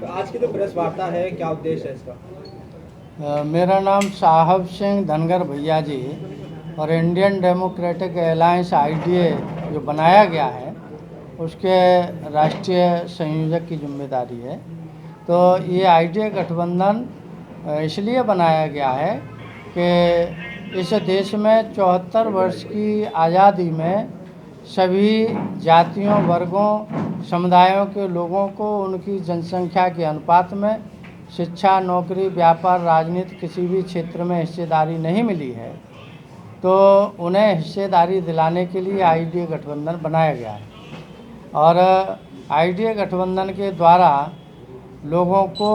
तो आज की जो प्रेस वार्ता है, क्या उद्देश्य है इसका? मेरा नाम साहब सिंह धनगर भैया जी और इंडियन डेमोक्रेटिक अलायंस आईडीए जो बनाया गया है उसके राष्ट्रीय संयोजक की जिम्मेदारी है। तो ये आईडीए गठबंधन इसलिए बनाया गया है कि इस देश में 74 वर्ष की आज़ादी में सभी जातियों, वर्गों, समुदायों के लोगों को उनकी जनसंख्या के अनुपात में शिक्षा, नौकरी, व्यापार, राजनीति किसी भी क्षेत्र में हिस्सेदारी नहीं मिली है। तो उन्हें हिस्सेदारी दिलाने के लिए आईडीए गठबंधन बनाया गया है और आईडीए गठबंधन के द्वारा लोगों को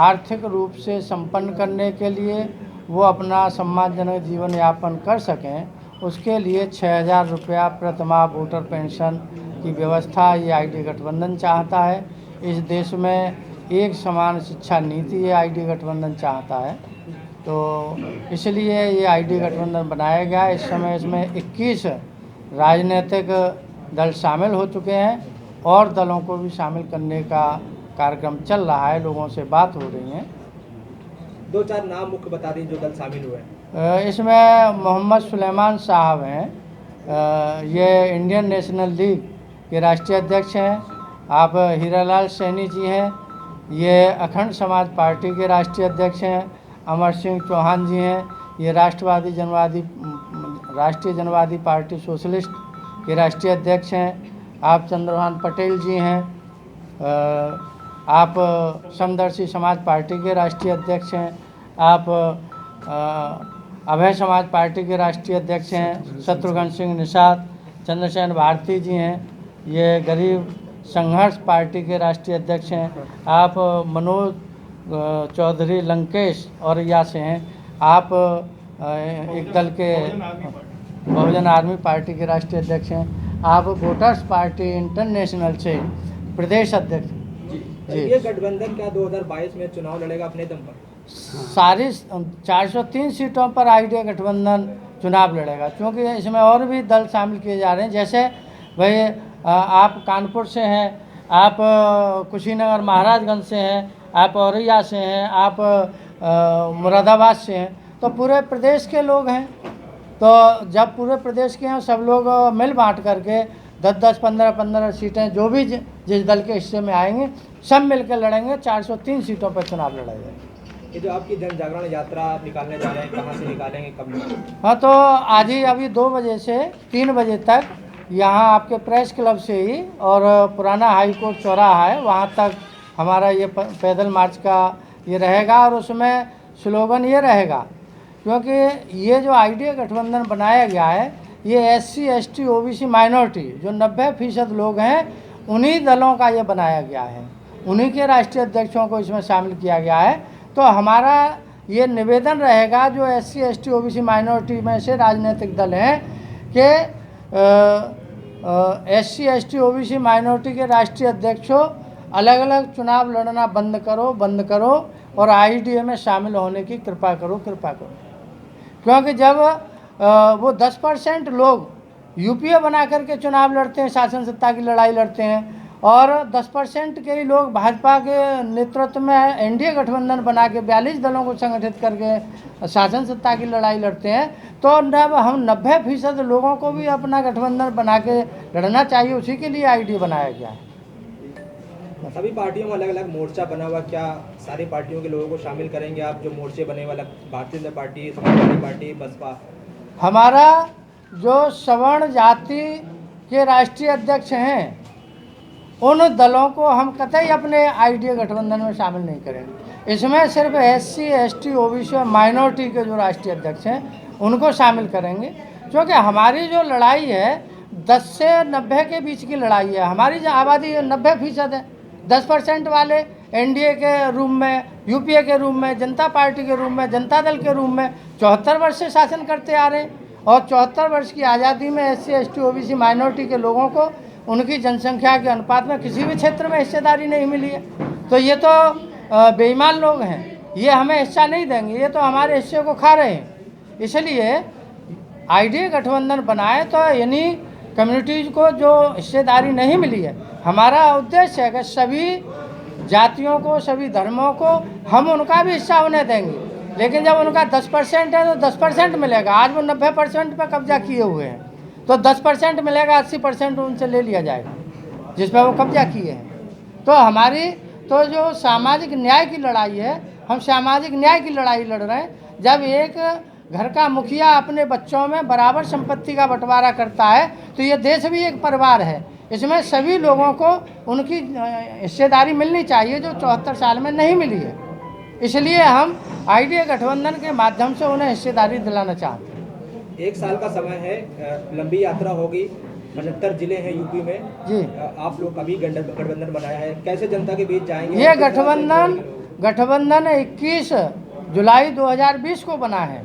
आर्थिक रूप से संपन्न करने के लिए वो अपना सम्मानजनक जीवन यापन कर सकें, उसके लिए 6,000 रुपया प्रतिमाह वोटर पेंशन की व्यवस्था ये आईडीए गठबंधन चाहता है। इस देश में एक समान शिक्षा नीति ये आईडीए गठबंधन चाहता है। तो इसलिए ये आईडीए गठबंधन बनाया गया। इस समय इसमें 21 राजनीतिक दल शामिल हो चुके हैं और दलों को भी शामिल करने का कार्यक्रम चल रहा है, लोगों से बात हो रही है। 2-4 नाम मुख्य बता दीजिए जो दल शामिल हुए हैं। इसमें मोहम्मद सुलेमान साहब हैं, ये इंडियन नेशनल लीग के राष्ट्रीय अध्यक्ष हैं। आप हीरालाल सैनी जी हैं, ये अखंड समाज पार्टी के राष्ट्रीय अध्यक्ष हैं। अमर सिंह चौहान जी हैं, ये राष्ट्रीय जनवादी पार्टी सोशलिस्ट के राष्ट्रीय अध्यक्ष हैं। आप चंद्रभान पटेल जी हैं, आप समदर्शी समाज पार्टी के राष्ट्रीय अध्यक्ष हैं। आप अभय समाज पार्टी के राष्ट्रीय अध्यक्ष हैं। शत्रुघ्न सिंह निषाद, चंद्रसेन भारती जी हैं, ये गरीब संघर्ष पार्टी के राष्ट्रीय अध्यक्ष हैं। आप मनोज चौधरी लंकेश औरैया से हैं। आप एक दल के बहुजन आर्मी पार्टी के राष्ट्रीय अध्यक्ष हैं। आप वोटर्स पार्टी इंटरनेशनल से प्रदेश अध्यक्ष जी। ये गठबंधन क्या 2022 में चुनाव लड़ेगा अपने दम पर? सारी 403 सीटों पर आईडीए गठबंधन चुनाव लड़ेगा, क्योंकि इसमें और भी दल शामिल किए जा रहे हैं। जैसे भाई आप कानपुर से हैं, आप कुशीनगर महाराजगंज से हैं, आप औरैया से हैं, आप मुरादाबाद से हैं, तो पूरे प्रदेश के लोग हैं। तो जब पूरे प्रदेश के हैं सब लोग मिल बांट करके 10-10, 15-15 सीटें जो भी जिस दल के हिस्से में आएंगे सब मिलकर लड़ेंगे। 403 सीटों पर चुनाव लड़ा जाएगा। ये जो आपकी जन जागरण यात्रा आप निकालने जा रहे हैं, कहाँ से निकालेंगे, कब? हाँ, तो आज ही अभी 2 बजे से 3 बजे तक यहाँ आपके प्रेस क्लब से ही और पुराना हाई कोर्ट चौराहा है वहाँ तक हमारा ये पैदल मार्च का ये रहेगा। और उसमें स्लोगन ये रहेगा, क्योंकि ये जो आईडीए गठबंधन बनाया गया है ये SC, ST, OBC माइनॉरिटी जो 90% लोग हैं उन्हीं दलों का ये बनाया गया है, उन्हीं के राष्ट्रीय अध्यक्षों को इसमें शामिल किया गया है। तो हमारा ये निवेदन रहेगा जो SC, ST, OBC माइनॉरिटी में से राजनीतिक दल हैं कि SC, ST, OBC माइनॉरिटी के राष्ट्रीय अध्यक्षों अलग अलग चुनाव लड़ना बंद करो और आईडीए में शामिल होने की कृपा करो। क्योंकि जब वो 10% लोग यूपीए बना करके चुनाव लड़ते हैं, शासन सत्ता की लड़ाई लड़ते हैं, और 10% के ही लोग भाजपा के नेतृत्व में एनडीए गठबंधन बना के 42 दलों को संगठित करके शासन सत्ता की लड़ाई लड़ते हैं, तो हम 90% लोगों को भी अपना गठबंधन बना के लड़ना चाहिए। उसी के लिए आईडीए बनाया गया है। सभी पार्टियों में अलग अलग मोर्चा बना हुआ, क्या सारी पार्टियों के लोगों को शामिल करेंगे आप? जो मोर्चे बने वाला भारतीय जनता पार्टी, समाजवादी पार्टी, बसपा। हमारा जो सवर्ण जाति के राष्ट्रीय अध्यक्ष हैं उन दलों को हम कतई अपने आईडीए गठबंधन में शामिल नहीं करेंगे। इसमें सिर्फ SC, ST, OBC और माइनॉरिटी के जो राष्ट्रीय अध्यक्ष हैं उनको शामिल करेंगे, क्योंकि हमारी जो लड़ाई है 10 से 90 के बीच की लड़ाई है। हमारी जो आबादी 90% है, 10% वाले एनडीए के रूम में, यूपीए के रूम में, जनता पार्टी के रूम में, जनता दल के रूम में 74 वर्ष से शासन करते आ रहे हैं। और 74 वर्ष की आज़ादी में SC, ST, OBC माइनॉरिटी के लोगों को उनकी जनसंख्या के अनुपात में किसी भी क्षेत्र में हिस्सेदारी नहीं मिली है। तो ये तो बेईमान लोग हैं, ये हमें हिस्सा नहीं देंगे, ये तो हमारे हिस्से को खा रहे हैं। इसलिए आईडीए गठबंधन बनाए तो यानी कम्युनिटीज़ को जो हिस्सेदारी नहीं मिली है, हमारा उद्देश्य है कि सभी जातियों को, सभी धर्मों को हम उनका भी हिस्सा होने देंगे। लेकिन जब उनका 10% है तो 10% मिलेगा। आज वो 90% पर कब्जा किए हुए हैं, तो 10% मिलेगा, 80% उनसे ले लिया जाएगा जिस पर वो कब्जा किए हैं। तो हमारी तो जो सामाजिक न्याय की लड़ाई है, हम सामाजिक न्याय की लड़ाई लड़ रहे हैं। जब एक घर का मुखिया अपने बच्चों में बराबर संपत्ति का बंटवारा करता है तो ये देश भी एक परिवार है। इसमें सभी लोगों को उनकी हिस्सेदारी मिलनी चाहिए जो 74 साल में नहीं मिली है। इसलिए हम आईडीए गठबंधन के माध्यम से उन्हें हिस्सेदारी दिलाना चाहते हैं। 1 साल का समय है, लंबी यात्रा होगी, 75 जिले हैं यूपी में जी। आप लोग अभी गठबंधन बनाया है, कैसे जनता के बीच जाएंगे? ये गठबंधन 21 जुलाई 2020 को बना है।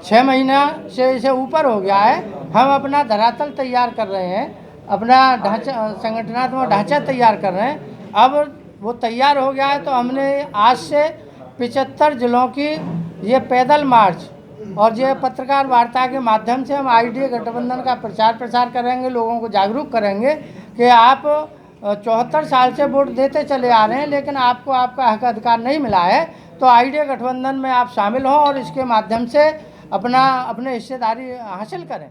6 महीना से इसे ऊपर हो गया है। हम अपना धरातल तैयार कर रहे हैं, अपना ढांचा, संगठनात्मक ढांचा तैयार कर रहे हैं। अब वो तैयार हो गया है तो हमने आज से 75 जिलों की ये पैदल मार्च और ये पत्रकार वार्ता के माध्यम से हम आईडीए गठबंधन का प्रचार प्रसार करेंगे, लोगों को जागरूक करेंगे कि आप 74 साल से वोट देते चले आ रहे हैं लेकिन आपको आपका हक अधिकार नहीं मिला है, तो आईडीए गठबंधन में आप शामिल हों और इसके माध्यम से अपने हिस्सेदारी हासिल करें।